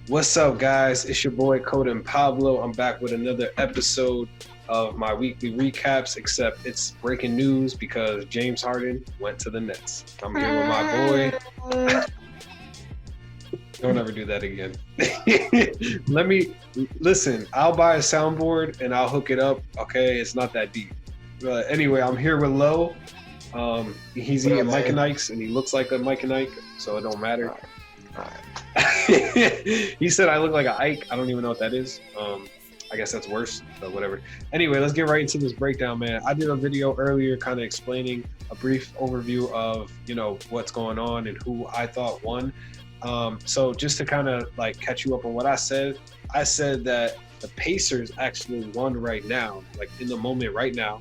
What's up, guys? It's your boy Coda and Pablo. I'm back with another episode of my weekly recaps, except it's breaking news because James Harden went to the Nets. I'm here with my boy. Don't ever do that again. Let me listen. I'll buy a soundboard and I'll hook it up. Okay, it's not that deep. But anyway, I'm here with Lo. He's eating Mike and Ike's, and he looks like a Mike and Ike, so it don't matter. He said I look like an Ike. I don't even know what that is. I guess that's worse, but whatever. Anyway, let's get right into this breakdown, man. I did a video earlier kind of explaining a brief overview of, what's going on and who I thought won. So just to kind of like catch you up on what I said that the Pacers actually won right now, like in the moment right now.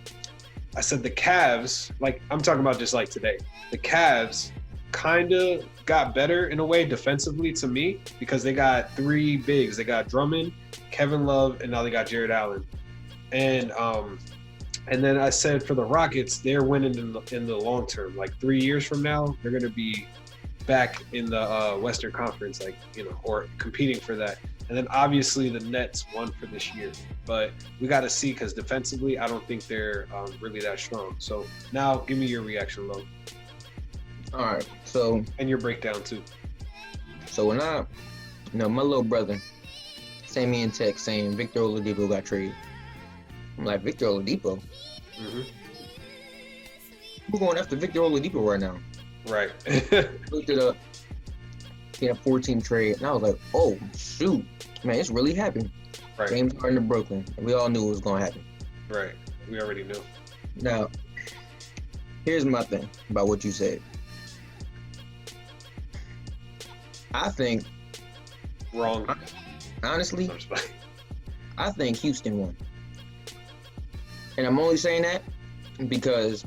I said the Cavs, like I'm talking about just like today, the Cavs kind of got better in a way defensively to me because they got three bigs. They got Drummond, Kevin Love, and now they got Jared Allen. And then I said for the Rockets, they're winning in the long term. Like 3 years from now, they're going to be back in the Western Conference, or competing for that. And then obviously the Nets won for this year, but we got to see because defensively, I don't think they're really that strong. So now give me your reaction, Lo. All right, so and your breakdown too. So when my little brother sent me in text saying Victor Oladipo got traded. I'm like, Victor Oladipo? Mm-hmm. We're going after Victor Oladipo right now. Right. Looked it up. He had a 14 trade, and I was like, oh shoot, man, it's really happened. Right. James Harden to Brooklyn, and we all knew it was going to happen. Right. We already knew. Now, here's my thing about what you said. I think wrong. Honestly, I think Houston won. And I'm only saying that because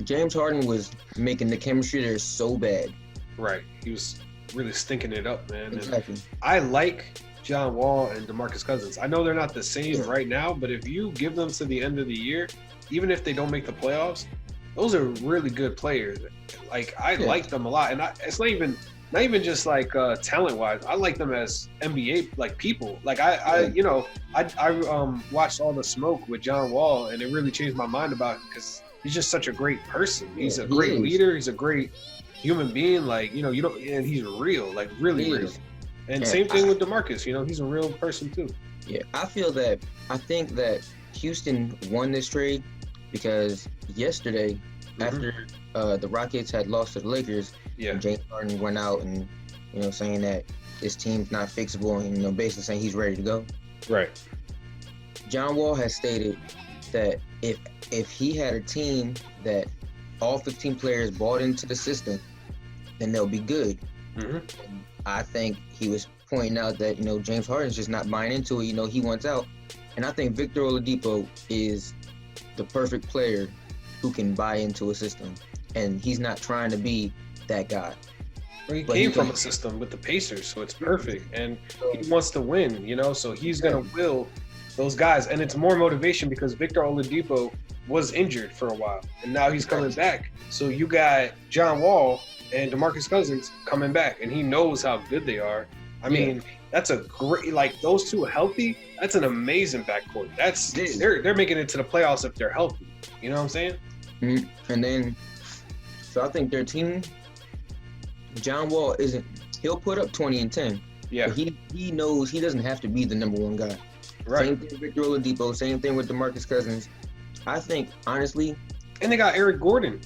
James Harden was making the chemistry there so bad. Right. He was really stinking it up, man. Exactly. And I like John Wall and DeMarcus Cousins. I know they're not the same right now, but if you give them to the end of the year, even if they don't make the playoffs, those are really good players. Like I like them a lot, and it's not even just like talent-wise. I like them as NBA like people. Like I watched All the Smoke with John Wall, and it really changed my mind about him because he's just such a great person. He's a great leader. He's a great human being. Like and he's real, like really real. And same thing with DeMarcus. He's a real person too. Yeah, I think that Houston won this trade because yesterday, after the Rockets had lost to the Lakers, James Harden went out and saying that this team's not fixable and basically saying he's ready to go. Right. John Wall has stated that if he had a team that all 15 players bought into the system, then they'll be good. Mm-hmm. I think he was pointing out that James Harden's just not buying into it. He wants out, and I think Victor Oladipo is the perfect player who can buy into a system, and he's not trying to be that guy. Well, he came from a system with the Pacers, so it's perfect, and he wants to win. So he's gonna will those guys, and it's more motivation because Victor Oladipo was injured for a while, and now he's coming back. So you got John Wall and DeMarcus Cousins coming back, and he knows how good they are. I mean, that's a great, like those two healthy. That's an amazing backcourt. They're making it to the playoffs if they're healthy. You know what I'm saying? Mm-hmm. And then, so I think their team, John Wall he'll put up 20 and 10. Yeah. But he knows he doesn't have to be the number one guy. Right. Same thing with Victor Oladipo. Same thing with DeMarcus Cousins. I think, honestly. And they got Eric Gordon.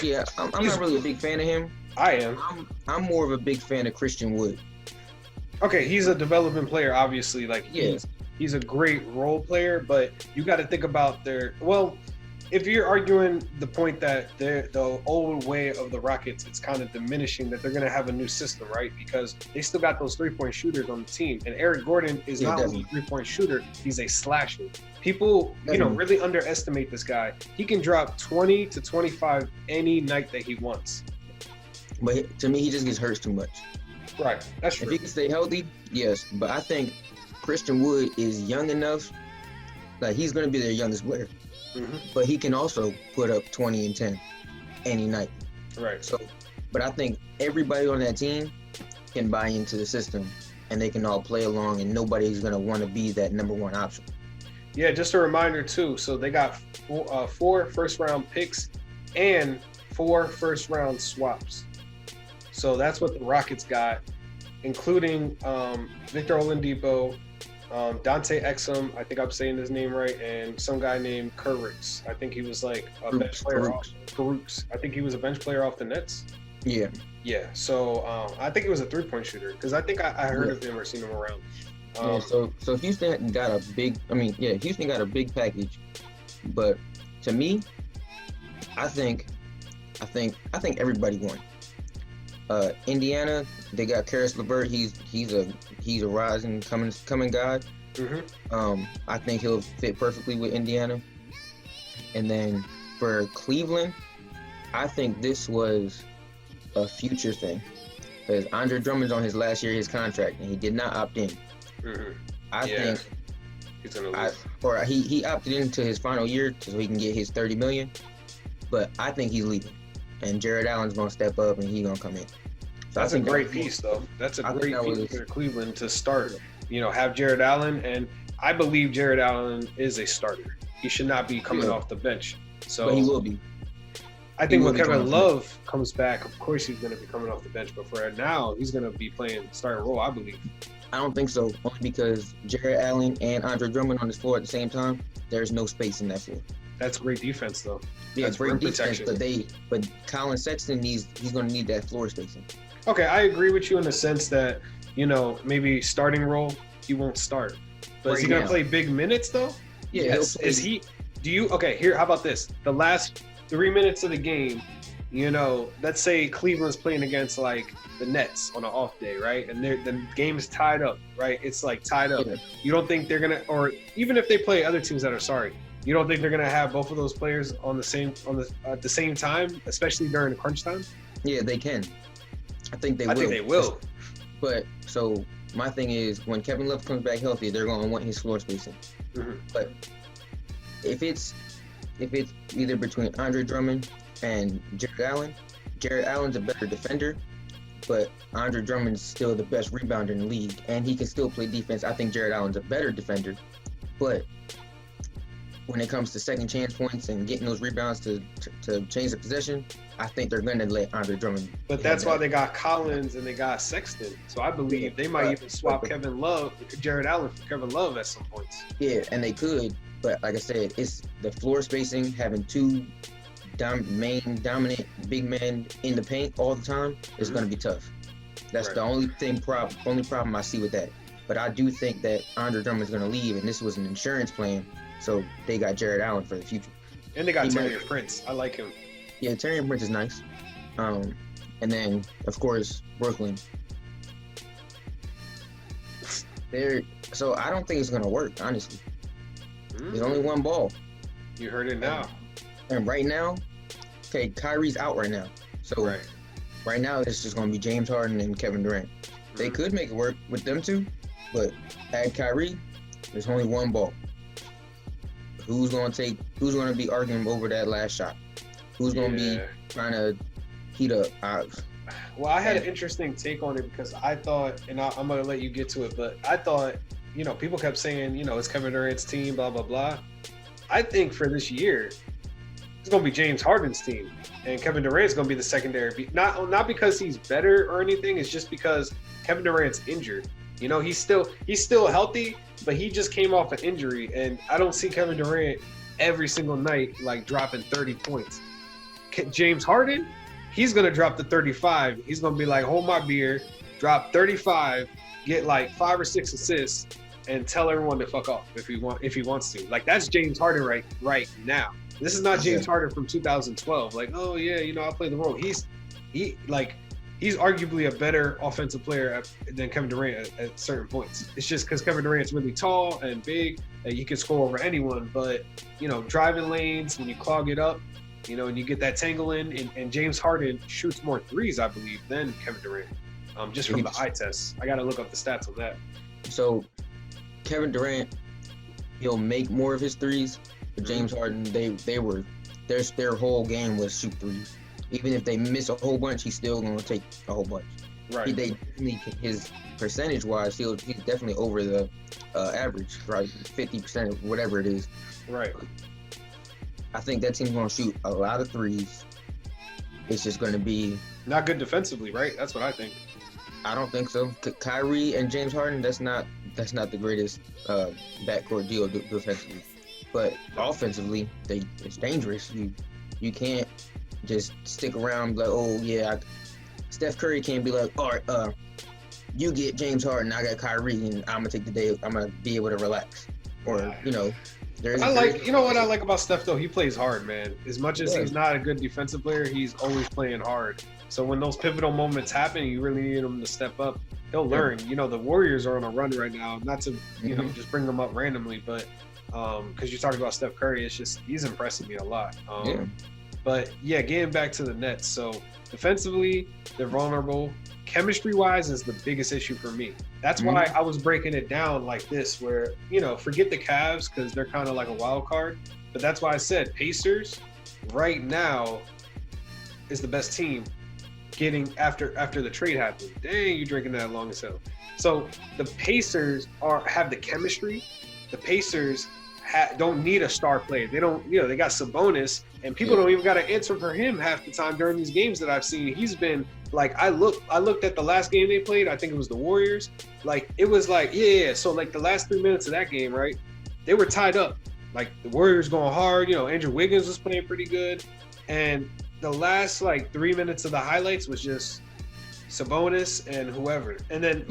Yeah, I'm not really a big fan of him. I am. I'm more of a big fan of Christian Wood. Okay, he's a development player, obviously. Like he's a great role player, but you got to think about if you're arguing the point that the old way of the Rockets, it's kind of diminishing, that they're going to have a new system, right? Because they still got those three-point shooters on the team. And Eric Gordon is not only a three-point shooter, he's a slasher. People, really underestimate this guy. He can drop 20 to 25 any night that he wants. But to me, he just gets hurt too much. Right, that's true. If he can stay healthy, yes. But I think Christian Wood is young enough. Like, he's going to be their youngest player. Mm-hmm. But he can also put up 20 and 10 any night. Right. So, but I think everybody on that team can buy into the system and they can all play along, and nobody's gonna want to be that number one option. Yeah, just a reminder too. So they got 4 first-round picks and 4 first-round swaps. So that's what the Rockets got, including Victor Oladipo, Dante Exum, I think I'm saying his name right, and some guy named Kurix. I think he was like a bench player off Kurix. I think he was a bench player off the Nets. Yeah. Yeah. So I think he was a 3-point shooter because I think I heard of him or seen him around. Yeah, so Houston got a big. Houston got a big package, but to me, I think everybody won. Indiana, they got Karis LeVert. He's a rising coming guy. Mm-hmm. I think he'll fit perfectly with Indiana. And then for Cleveland, I think this was a future thing because Andre Drummond's on his last year of his contract and he did not opt in. Mm-hmm. I think he's gonna lose. Or he opted into his final year so he can get his $30 million, but I think he's leaving, and Jared Allen's gonna step up and he's gonna come in. So that's a great piece, though. That's a great piece for Cleveland to start. Have Jared Allen, and I believe Jared Allen is a starter. He should not be coming off the bench. So but he will be. I think when Kevin Love comes back, of course he's going to be coming off the bench. But for now, he's going to be playing starting role, I believe. I don't think so, only because Jared Allen and Andre Drummond on this floor at the same time, there's no space in that floor. That's great defense, though. Yeah, it's great defense, but Colin Sexton he's going to need that floor spacing. Okay, I agree with you in the sense that, maybe starting role, he won't start. But is he going to play big minutes, though? Yeah. Is he? How about this? The last 3 minutes of the game, let's say Cleveland's playing against like the Nets on an off day, right? And the game is tied up, right? It's like tied up. Yeah. You don't think they're gonna, or even if they play other teams that are sorry, you don't think they're gonna have both of those players at the same time, especially during the crunch time? Yeah, they can. I think they will. But so my thing is, when Kevin Love comes back healthy, they're gonna want his floor spacing. Mm-hmm. But if it's either between Andre Drummond and Jared Allen's a better defender, but Andre Drummond's still the best rebounder in the league, and he can still play defense. I think Jared Allen's a better defender, but when it comes to second chance points and getting those rebounds to change the possession, I think they're going to let Andre Drummond. But that's why they got Collins and they got Sexton. So I believe they might even swap Jared Allen for Kevin Love at some points. Yeah, and they could. But like I said, it's the floor spacing, having two dominant big men in the paint all the time is going to be tough. That's the only problem I see with that. But I do think that Andre Drummond's going to leave, and this was an insurance plan. So they got Jared Allen for the future. And they got Taurean Prince. I like him. Yeah, Taurean Prince is nice. And then, of course, Brooklyn. So I don't think it's going to work, honestly. There's only one ball. You heard it now. And right now, okay, Kyrie's out right now. So right now it's just going to be James Harden and Kevin Durant. They could make it work with them two, but add Kyrie, there's only one ball. Who's going to be arguing over that last shot? Who's going to be trying to heat up? Well, I had an interesting take on it because I thought, and I'm going to let you get to it, but I thought, people kept saying, it's Kevin Durant's team, blah, blah, blah. I think for this year, it's going to be James Harden's team, and Kevin Durant's going to be the secondary. Not because he's better or anything. It's just because Kevin Durant's injured. He's still healthy, but he just came off an injury, and I don't see Kevin Durant every single night like dropping 30 points. James Harden, he's going to drop the 35. He's going to be like, hold my beer, drop 35, get like 5 or 6 assists, and tell everyone to fuck off if he wants to. Like, that's James Harden right now. This is not James Harden from 2012. Like, oh yeah, I'll play the role. He's arguably a better offensive player than Kevin Durant at certain points. It's just because Kevin Durant's really tall and big that he can score over anyone. But driving lanes, when you clog it up, and you get that tangle in, and James Harden shoots more threes, I believe, than Kevin Durant. Just from the eye test, I got to look up the stats on that. So Kevin Durant, he'll make more of his threes. But James Harden, their whole game was shoot threes. Even if they miss a whole bunch, he's still going to take a whole bunch. Right. His percentage-wise, he's definitely over the average, right? 50%, whatever it is. Right. I think that team's gonna shoot a lot of threes. It's just gonna be not good defensively, right? That's what I think. I don't think so. Kyrie and James Harden, that's not the greatest backcourt deal defensively. But offensively, it's dangerous. You can't just stick around like, oh yeah, Steph Curry can't be like, all right, you get James Harden, I got Kyrie, and I'm gonna take the day. I'm gonna be able to relax, or There's what I like about Steph though? He plays hard, man. As much as he's not a good defensive player, he's always playing hard. So when those pivotal moments happen, you really need him to step up. He'll learn. The Warriors are on a run right now. Not to just bring them up randomly, but because you talked about Steph Curry, it's just he's impressing me a lot. But yeah, getting back to the Nets. So defensively, they're vulnerable. Chemistry-wise is the biggest issue for me. That's why I was breaking it down like this, where, forget the Cavs because they're kind of like a wild card. But that's why I said Pacers right now is the best team getting after the trade happened. Dang, you drinking that long as hell. So the Pacers have the chemistry. The Pacers don't need a star player. They don't, they got Sabonis, and people don't even got to answer for him half the time during these games that I've seen. He's been like, I looked at the last game they played. I think it was the Warriors. Like, it was like, So like the last 3 minutes of that game, right? They were tied up. Like the Warriors going hard. Andrew Wiggins was playing pretty good, and the last like 3 minutes of the highlights was just Sabonis and whoever, and then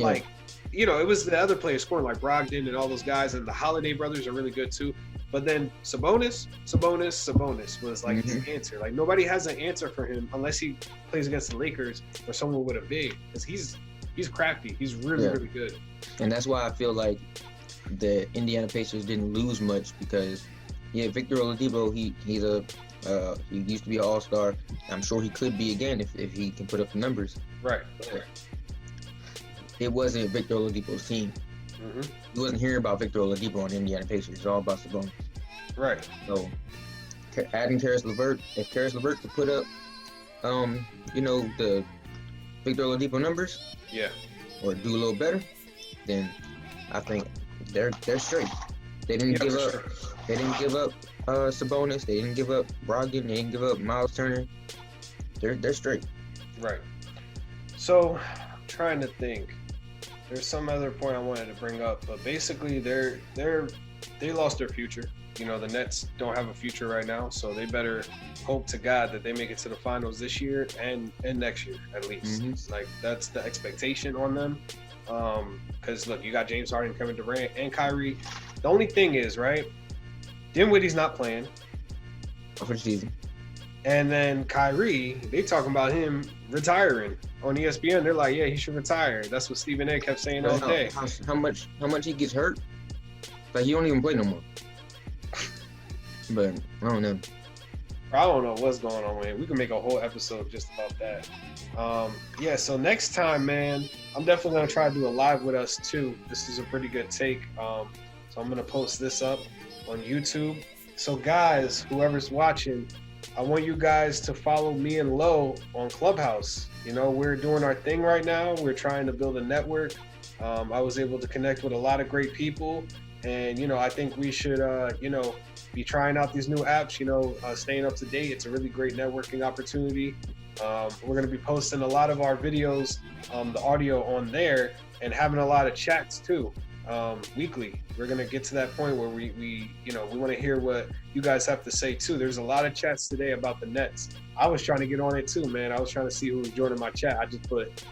it was the other players scoring like Brogdon and all those guys, and the Holiday brothers are really good too. But then Sabonis was like his answer. Like nobody has an answer for him unless he plays against the Lakers or someone with a big, because he's crafty. He's really really good. And that's why I feel like the Indiana Pacers didn't lose much, because Victor Oladipo, he used to be an all-star. I'm sure he could be again if he can put up the numbers. Right. It wasn't Victor Oladipo's team. You wasn't hearing about Victor Oladipo on the Indiana Pacers. It's all about Sabonis. Right. So adding Karis LeVert, if Karis LeVert could put up, the Victor Oladipo numbers, or do a little better, then I think they're straight. They didn't give up. Sure. They didn't give up Sabonis. They didn't give up Brogdon. They didn't give up Miles Turner. They're straight. Right. So I'm trying to think. There's some other point I wanted to bring up, but basically they lost their future. The Nets don't have a future right now, so they better hope to God that they make it to the finals this year and next year at least. Like that's the expectation on them. Because look, you got James Harden, Kevin Durant, and Kyrie. The only thing is, right, Dinwiddie's not playing for the season. And then Kyrie, they talking about him retiring on ESPN. They're like, yeah, he should retire. That's what Stephen A. kept saying all day. How much he gets hurt? Like, he don't even play no more. But I don't know. I don't know what's going on, man. We can make a whole episode just about that. So next time, man, I'm definitely going to try to do a live with us, too. This is a pretty good take. So I'm going to post this up on YouTube. So, guys, whoever's watching, I want you guys to follow me and Lo on Clubhouse. We're doing our thing right now. We're trying to build a network. I was able to connect with a lot of great people. And, I think we should, be trying out these new apps, staying up to date. It's a really great networking opportunity. We're going to be posting a lot of our videos, the audio on there, and having a lot of chats too, weekly. We're going to get to that point where we want to hear what you guys have to say too. There's a lot of chats today about the Nets. I was trying to get on it too, man. I was trying to see who was joining my chat. I just put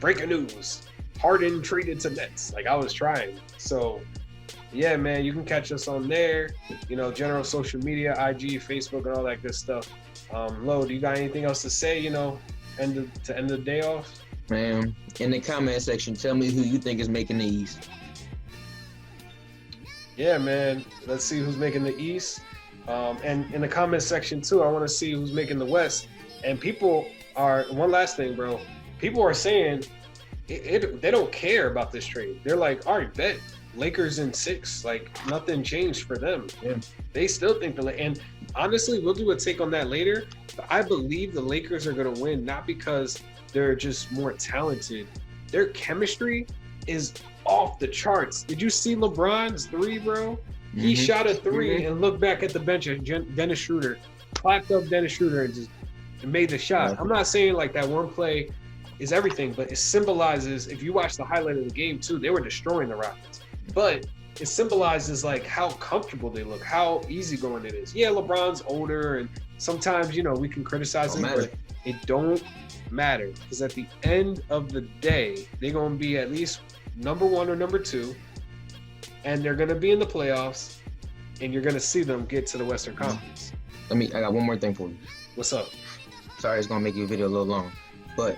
breaking news, Harden traded to Nets. Like I was trying. So yeah, man, you can catch us on there, general social media, IG, Facebook, and all that good stuff. Lo, do you got anything else to say, end the day off? Man, in the comment section, tell me who you think is making the East. Yeah, man, let's see who's making the East. And in the comment section, too, I want to see who's making the West. And one last thing, bro. People are saying they don't care about this trade. They're like, all right, bet. Lakers in 6, like nothing changed for them. Yeah. They still think and honestly, we'll do a take on that later. But I believe the Lakers are going to win, not because they're just more talented. Their chemistry is off the charts. Did you see LeBron's three, bro? He shot a three and looked back at the bench of Dennis Schroeder, clapped up Dennis Schroeder and made the shot. I'm not saying like that one play is everything, but it symbolizes, if you watch the highlight of the game too, they were destroying the Rockets. But it symbolizes like how comfortable they look, how easygoing it is. Yeah, LeBron's older and sometimes, we can criticize him, but it don't matter. Because at the end of the day, they're going to be at least number 1 or number 2, and they're going to be in the playoffs, and you're going to see them get to the Western Conference. I got one more thing for you. What's up? Sorry, it's going to make your video a little long, but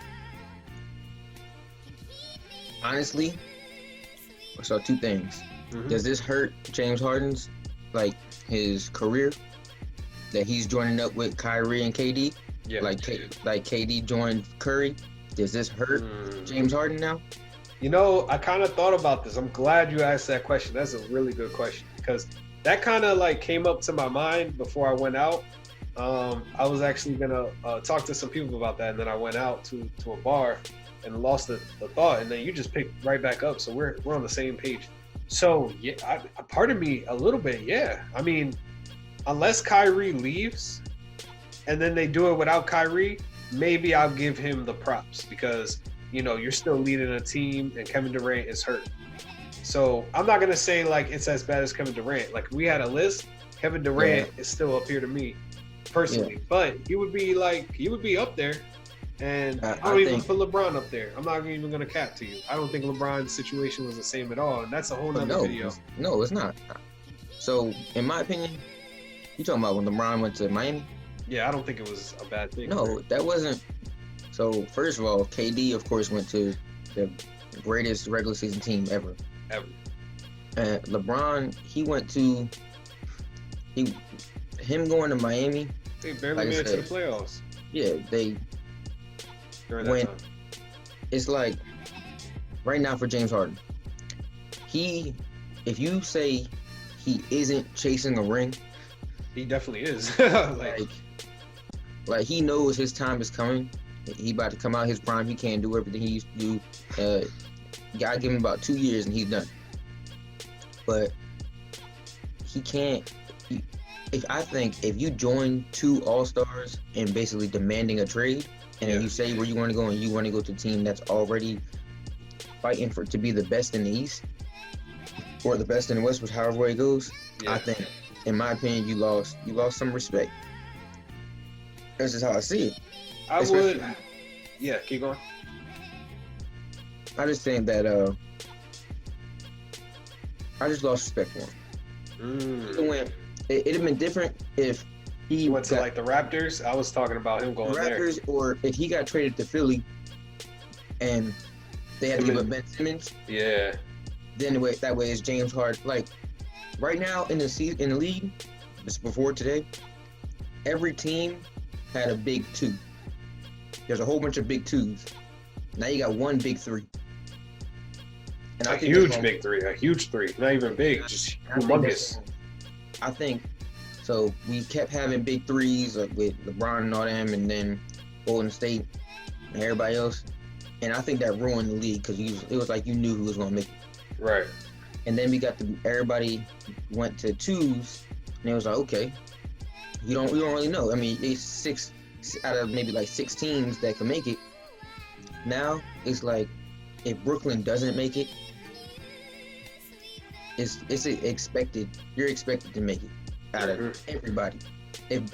honestly, so 2 things. Does this hurt James Harden's, his career? That he's joining up with Kyrie and KD? Yeah. Like KD joined Curry? Does this hurt James Harden now? I kind of thought about this. I'm glad you asked that question. That's a really good question because that kind of came up to my mind before I went out. I was actually gonna talk to some people about that, and then I went out to a bar and lost the thought, and then you just picked right back up. So we're on the same page. So yeah, part of me a little bit, yeah. I mean, unless Kyrie leaves, and then they do it without Kyrie, maybe I'll give him the props because you're still leading a team, and Kevin Durant is hurt. So I'm not gonna say it's as bad as Kevin Durant. Like we had a list, Kevin Durant is still up here to me personally, but he would be up there. And I don't even put LeBron up there. I'm not even going to cap to you. I don't think LeBron's situation was the same at all. And that's a whole nother video. No, it's not. So, in my opinion, you talking about when LeBron went to Miami? Yeah, I don't think it was a bad thing. No, that wasn't. So, first of all, KD, of course, went to the greatest regular season team ever. And LeBron, he went to him going to Miami. They barely made it to the playoffs. Yeah, it's like right now for James Harden, if you say he isn't chasing a ring, he definitely is. like he knows his time is coming. He about to come out his prime. He can't do everything he used to do. Gotta give him about 2 years and he's done. But he can't. I think if you join 2 All-Stars and basically demanding a trade, and then you say where you want to go, and you want to go to a team that's already fighting to be the best in the East or the best in the West, which however way it goes, I think, in my opinion, you lost some respect. That's just how I see it. I would. Yeah, keep going. I just think that I just lost respect for him. It'd have been different if he went to the Raptors. I was talking about him going there. Raptors, or if he got traded to Philly and they had to give up Ben Simmons. Yeah. Then that way it's James Harden. Like right now in the league, just before today, every team had a big 2. There's a whole bunch of big 2s. Now you got one big 3. And a huge big 3. A huge 3. Not even big, just humongous. I think so. We kept having big 3s with LeBron and all them, and then Golden State and everybody else. And I think that ruined the league because it was like you knew who was going to make it. Right. And then we got everybody went to 2s, and it was like, okay, we don't really know. I mean, it's 6 out of maybe 6 teams that can make it. Now it's like if Brooklyn doesn't make it, it's expected. You're expected to make it out of everybody.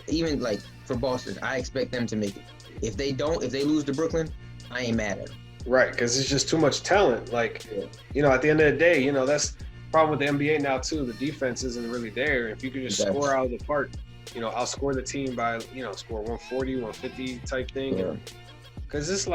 Even for Boston, I expect them to make it. If they lose to Brooklyn, I ain't mad at them. Right, because it's just too much talent. At the end of the day, that's the problem with the NBA now too. The defense isn't really there. If you could just score out of the park, outscore the team by, score 140, 150 type thing. Because it's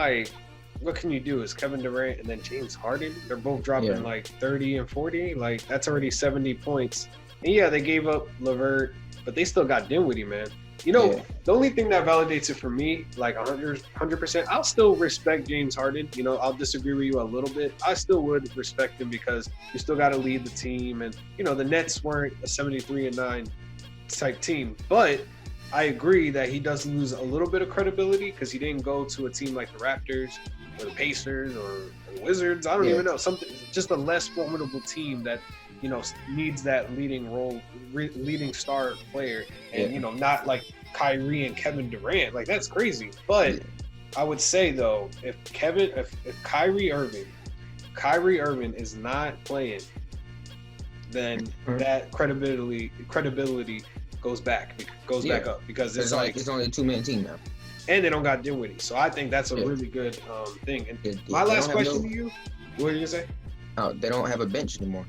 what can you do? Is Kevin Durant and then James Harden? They're both dropping 30 and 40. That's already 70 points. And yeah, they gave up LeVert, but they still got Dinwiddie, man. The only thing that validates it for me, 100%, I'll still respect James Harden. I'll disagree with you a little bit. I still would respect him because you still got to lead the team. And, the Nets weren't a 73-9 type team. But I agree that he does lose a little bit of credibility because he didn't go to a team like the Raptors or the Pacers or the Wizards. I don't even know, something just a less formidable team that needs that leading star player, and not like Kyrie and Kevin Durant. Like that's crazy. But I would say though, if Kyrie Irving is not playing, then that credibility goes back up because it's like it's only a 2-man team now, and they don't got Dinwiddie. So I think that's a really good thing. And my last question to you, what are you gonna say? Oh, they don't have a bench anymore.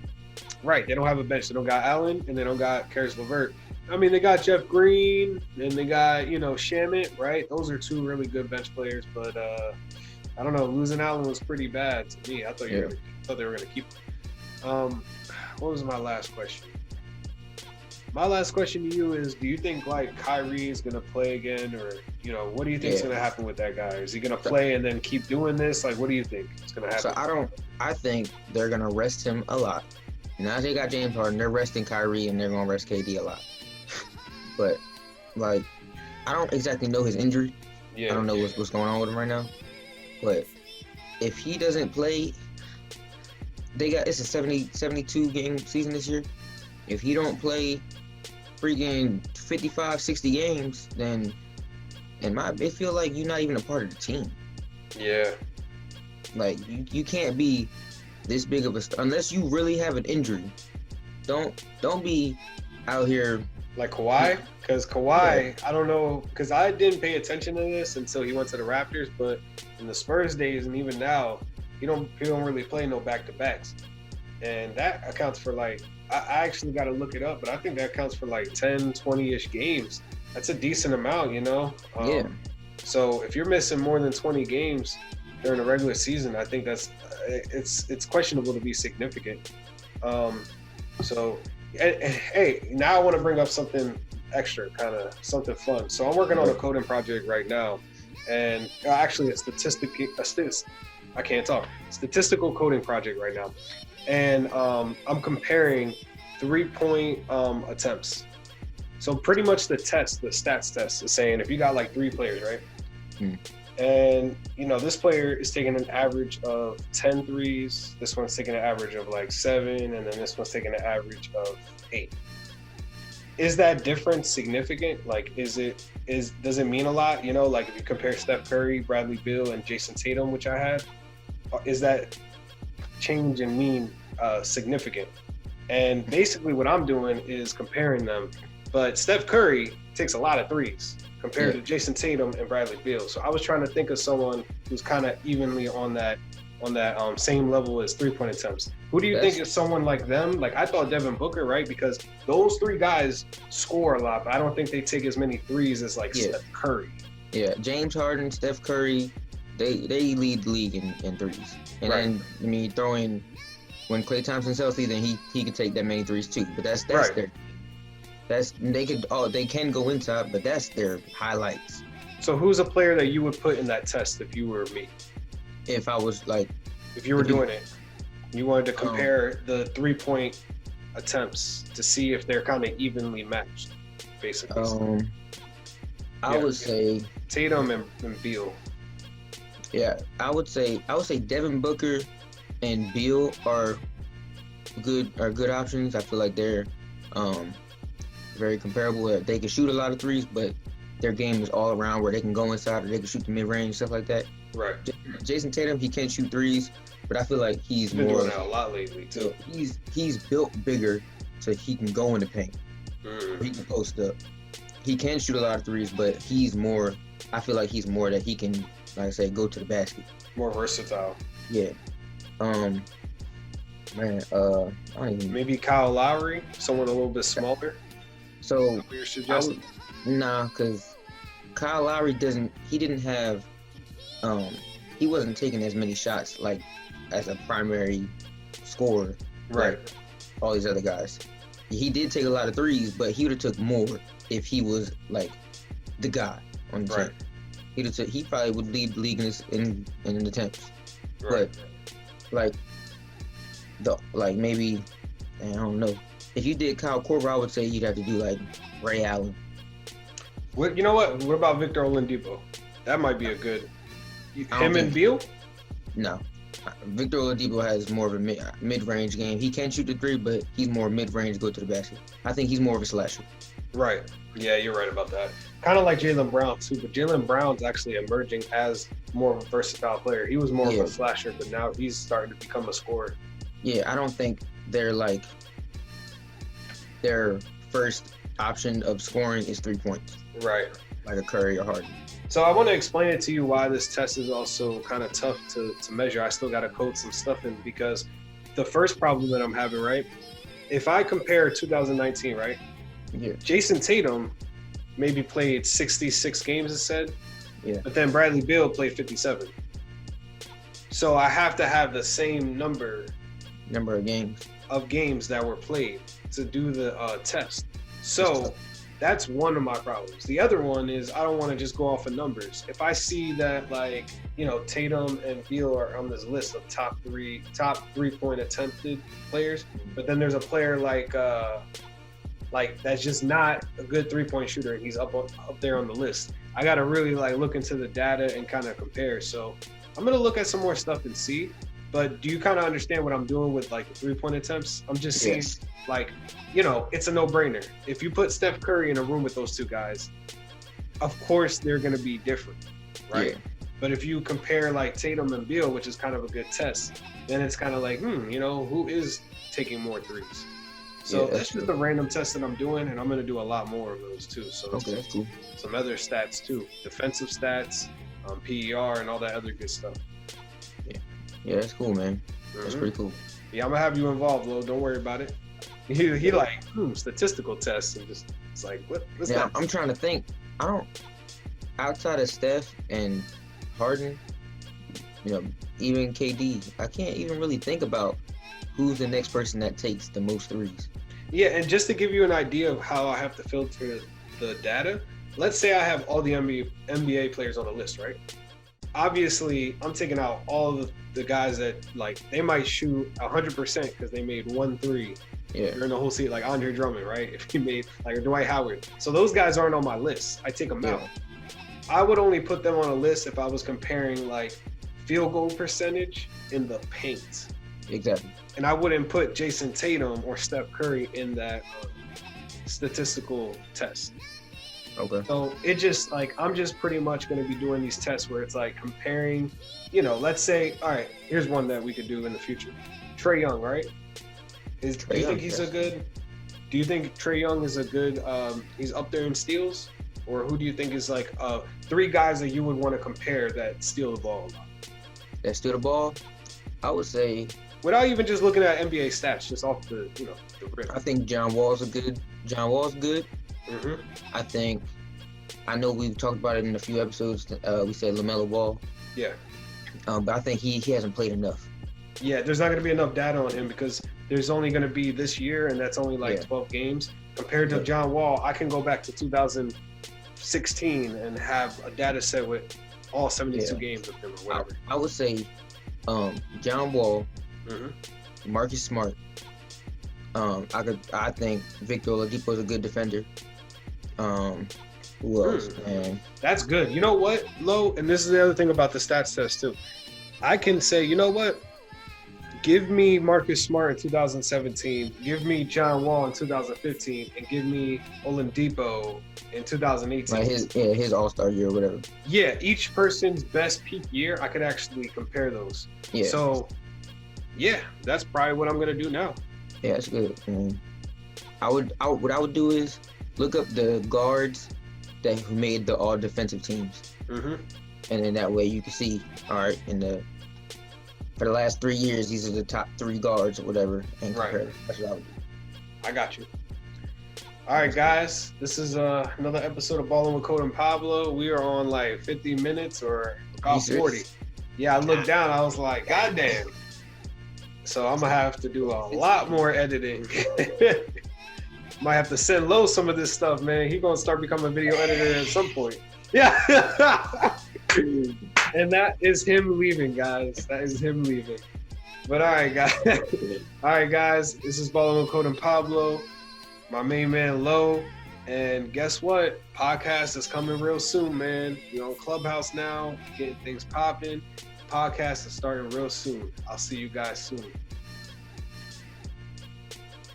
Right, they don't have a bench. They don't got Allen and they don't got Karis LeVert. I mean, they got Jeff Green and they got Shamit. Right, those are two really good bench players. But I don't know, losing Allen was pretty bad to me. I thought they were gonna keep him. What was my last question? My last question to you is: do you think like Kyrie is gonna play again, or what do you think is gonna happen with that guy? Is he gonna play and then keep doing this? Like, what do you think is gonna happen? So I think they're gonna rest him a lot. Now they got James Harden, they're resting Kyrie, and they're gonna rest KD a lot. But like, I don't exactly know his injury. I don't know what's going on with him right now. But if he doesn't play, it's a 72 game season this year. If he don't play freaking 55, 60 games, then it feel like you're not even a part of the team. Yeah. Like you can't be this big of a unless you really have an injury. Don't be out here like Kawhi, because Kawhi, I don't know, because I didn't pay attention to this until he went to the Raptors, but in the Spurs days and even now, he don't really play no back-to-backs, and that accounts for like, I actually got to look it up, but I think that accounts for like 10, 20-ish games. That's a decent amount, So if you're missing more than 20 games during the regular season, I think that's it's questionable to be significant. So, hey, now I want to bring up something extra, kind of something fun. So I'm working on a coding project right now, and actually a statistical coding project right now. And I'm comparing 3-point attempts. So pretty much the stats test is saying if you got like 3 players, right? And this player is taking an average of 10 threes, this one's taking an average of like 7, and then this one's taking an average of 8. Is that difference significant? Like, does it mean a lot? Like if you compare Steph Curry, Bradley Beal, and Jason Tatum, which I had, is that change and mean significant? And basically what I'm doing is comparing them, but Steph Curry takes a lot of threes compared to Jason Tatum and Bradley Beal. So I was trying to think of someone who's kind of evenly on that same level as 3-point attempts. Who do you think is someone like them? Like I thought Devin Booker, right? Because those 3 guys score a lot, but I don't think they take as many threes as like Steph Curry. Yeah, James Harden, Steph Curry, they lead the league in threes. And then I mean, throw in when Klay Thompson's healthy, then he can take that many threes too. But that's their they can go inside, but that's their highlights. So who's a player that you would put in that test if you were me? If I was like, if you were doing it, you wanted to compare the 3-point attempts to see if they're kind of evenly matched, basically. I would say Tatum and Beal. Yeah, I would say Devin Booker and Beal are good options. I feel like they're very comparable. They can shoot a lot of threes, but their game is all around where they can go inside or they can shoot the mid-range, stuff like that. Right. Jason Tatum, he can't shoot threes, but I feel like he's been more doing that a lot lately too. He's built bigger so he can go in the paint. He can post up. He can shoot a lot of threes, but he's more. I feel like he's more that he can, like I say, go to the basket. More versatile. Yeah. Man, I don't even... Maybe Kyle Lowry, someone a little bit smaller. So what you're suggesting? Because Kyle Lowry didn't have, he wasn't taking as many shots like as a primary scorer, right? Like all these other guys. He did take a lot of threes, but he would have took more if he was like the guy on the team. He probably would lead the league in attempts. Right. But maybe, I don't know. If you did Kyle Korver, I would say you'd have to do like Ray Allen. What you know what? What about Victor Oladipo? That might be a good. Him and Beal? No. Victor Oladipo has more of a mid-range game. He can shoot the three, but he's more mid-range, go to the basket. I think he's more of a slasher. Right. Yeah, you're right about that. Kind of like Jaylen Brown too, but Jaylen Brown's actually emerging as more of a versatile player. He was more of a slasher, but now he's starting to become a scorer. Yeah, I don't think they're like their first option of scoring is 3 points. Right. Like a Curry or Harden. So I want to explain it to you why this test is also kind of tough to measure. I still got to code some stuff in because the first problem that I'm having, right? If I compare 2019, right? Yeah. Jason Tatum maybe played 66 games, it said. Yeah. But then Bradley Beal played 57. So I have to have the same number of games that were played to do the test. So that's one of my problems. The other one is I don't want to just go off of numbers. If I see that, like, you know, Tatum and Beal are on this list of top 3-point attempted players, but then there's a player like that's just not a good 3-point shooter and he's up there on the list. I got to really like look into the data and kind of compare. So I'm going to look at some more stuff and see. But do you kind of understand what I'm doing with like the 3-point attempts? I'm just seeing like, you know, it's a no-brainer. If you put Steph Curry in a room with those two guys, of course they're going to be different, right? Yeah. But if you compare like Tatum and Beal, which is kind of a good test, then it's kind of like, you know, who is taking more threes? So that's just a random test that I'm doing, and I'm going to do a lot more of those too. So that's cool. Some other stats too, defensive stats, PER, and all that other good stuff. Yeah, that's cool, man. That's pretty cool. Yeah, I'm gonna have you involved, Lo. Don't worry about it. He like statistical tests and just it's like what's that? I'm trying to think. I don't outside of Steph and Harden, you know, even KD, I can't even really think about who's the next person that takes the most threes. Yeah, and just to give you an idea of how I have to filter the data, let's say I have all the NBA players on the list, right? Obviously, I'm taking out all of the guys that, like, they might shoot 100% because they made 1 3 during the whole season, like Andre Drummond, right? If he made, like, Dwight Howard. So those guys aren't on my list. I take them out. I would only put them on a list if I was comparing, like, field goal percentage in the paint. Exactly. And I wouldn't put Jason Tatum or Steph Curry in that statistical test. Okay. So it just like I'm just pretty much going to be doing these tests where it's like comparing, you know, let's say, all right, here's one that we could do in the future. Trae Young, right? Do you think he's a good? Do you think Trae Young is a good? He's up there in steals, or who do you think is like 3 guys that you would want to compare that steal the ball a lot? That steal the ball, I would say. Without even just looking at NBA stats, just off the the rip. I think John Wall's good. Mm-hmm. I know we've talked about it in a few episodes. We said LaMelo Ball. Yeah. But I think he hasn't played enough. Yeah, there's not going to be enough data on him because there's only going to be this year, and that's only like 12 games. Compared to John Wall, I can go back to 2016 and have a data set with all 72 games of him or whatever. I would say John Wall, Marcus Smart. I think Victor Oladipo is a good defender. Who else? Man? That's good. You know what, Lo? And this is the other thing about the stats test too. I can say, you know what? Give me Marcus Smart in 2017. Give me John Wall in 2015, and give me Oladipo in 2018. Like his All-Star year or whatever. Yeah, each person's best peak year, I could actually compare those. Yeah. So, yeah, that's probably what I'm gonna do now. Yeah, that's good. What I would do is look up the guards that made the all defensive teams, and then that way you can see, all right, for the last 3 years, these are the top 3 guards or whatever, and compare. That's what I would do. I got you. All right, guys, this is another episode of Ballin' with Code and Pablo. We are on like 50 minutes or about 40. Yeah, I looked down. I was like, God damn. So I'm going to have to do a lot more editing. Might have to send Lo some of this stuff, man. He's going to start becoming a video editor at some point. Yeah. And that is him leaving, guys. That is him leaving. But all right, guys. All right, guys. This is Ballin' with Code and Pablo. My main man, Lo. And guess what? Podcast is coming real soon, man. We're on Clubhouse now, getting things popping. Podcast is starting real soon. I'll see you guys soon.